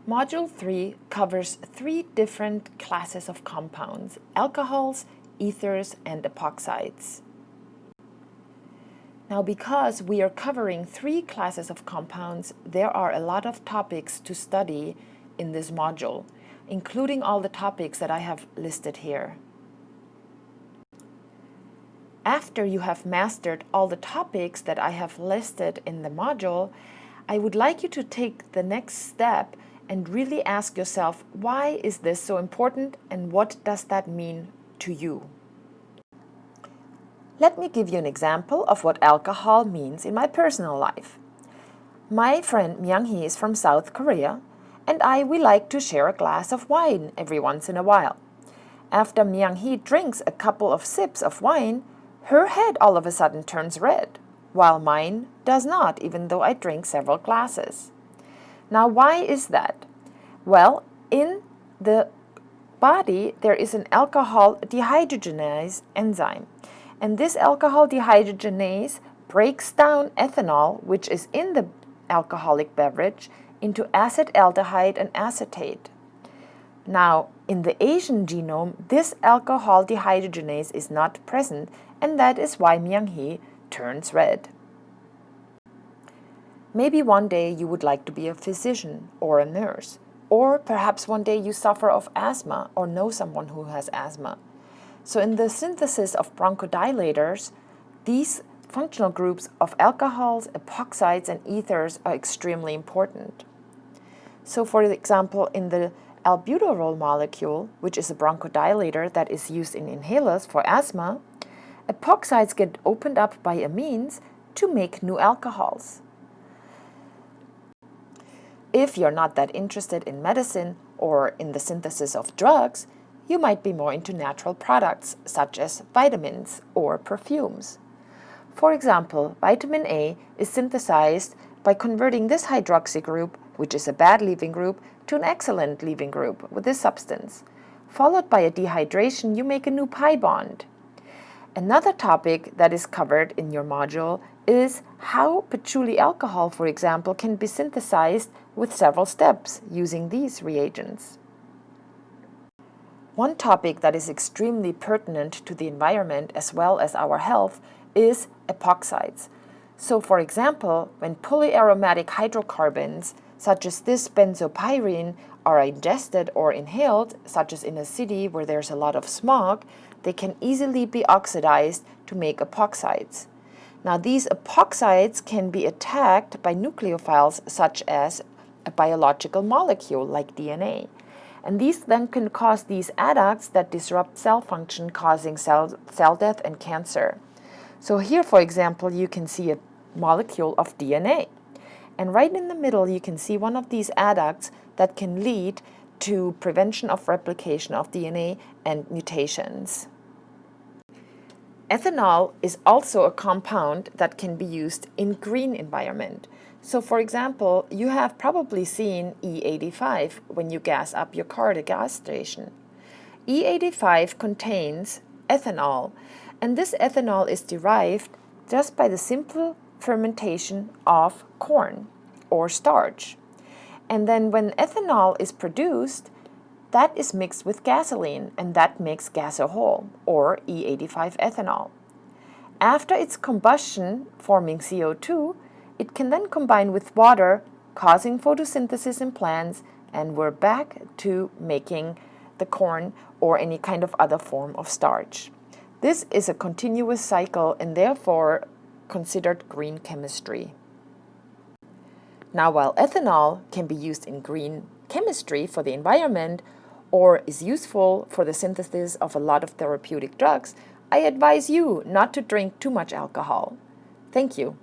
Module 3 covers 3 different classes of compounds: alcohols, ethers, and epoxides. Now, because we are covering 3 classes of compounds, there are a lot of topics to study in this module, including all the topics that I have listed here. After you have mastered all the topics that I have listed in the module, I would like you to take the next step and really ask yourself, why is this so important and what does that mean to you? Let me give you an example of what alcohol means in my personal life. My friend Myung-hee is from South Korea, and we like to share a glass of wine every once in a while. After Myung-hee drinks a couple of sips of wine, her head all of a sudden turns red, while mine does not, even though I drink several glasses. Now, why is that? Well, in the body, there is an alcohol dehydrogenase enzyme. And this alcohol dehydrogenase breaks down ethanol, which is in the alcoholic beverage, into acetaldehyde and acetate. Now, in the Asian genome, this alcohol dehydrogenase is not present, and that is why Myung-hee turns red. Maybe one day you would like to be a physician or a nurse, or perhaps one day you suffer of asthma or know someone who has asthma. So in the synthesis of bronchodilators, these functional groups of alcohols, epoxides, and ethers are extremely important. So for example, in the albuterol molecule, which is a bronchodilator that is used in inhalers for asthma, epoxides get opened up by amines to make new alcohols. If you're not that interested in medicine or in the synthesis of drugs, you might be more into natural products such as vitamins or perfumes. For example, vitamin A is synthesized by converting this hydroxy group, which is a bad leaving group, to an excellent leaving group with this substance. Followed by a dehydration, you make a new pi bond. Another topic that is covered in your module is how patchouli alcohol, for example, can be synthesized with several steps using these reagents. One topic that is extremely pertinent to the environment as well as our health is epoxides. So for example, when polyaromatic hydrocarbons such as this benzopyrene are ingested or inhaled, such as in a city where there's a lot of smog, they can easily be oxidized to make epoxides. Now these epoxides can be attacked by nucleophiles such as a biological molecule like DNA. And these then can cause these adducts that disrupt cell function, causing cell death and cancer. So here, for example, you can see a molecule of DNA. And right in the middle, you can see one of these adducts that can lead to prevention of replication of DNA and mutations. Ethanol is also a compound that can be used in green environment. So for example, you have probably seen E85 when you gas up your car at a gas station. E85 contains ethanol, and this ethanol is derived just by the simple fermentation of corn or starch. And then when ethanol is produced, that is mixed with gasoline, and that makes gasohol, or E85 ethanol. After its combustion, forming CO2, it can then combine with water, causing photosynthesis in plants, and we're back to making the corn or any kind of other form of starch. This is a continuous cycle and therefore considered green chemistry. Now, while ethanol can be used in green chemistry for the environment or is useful for the synthesis of a lot of therapeutic drugs, I advise you not to drink too much alcohol. Thank you.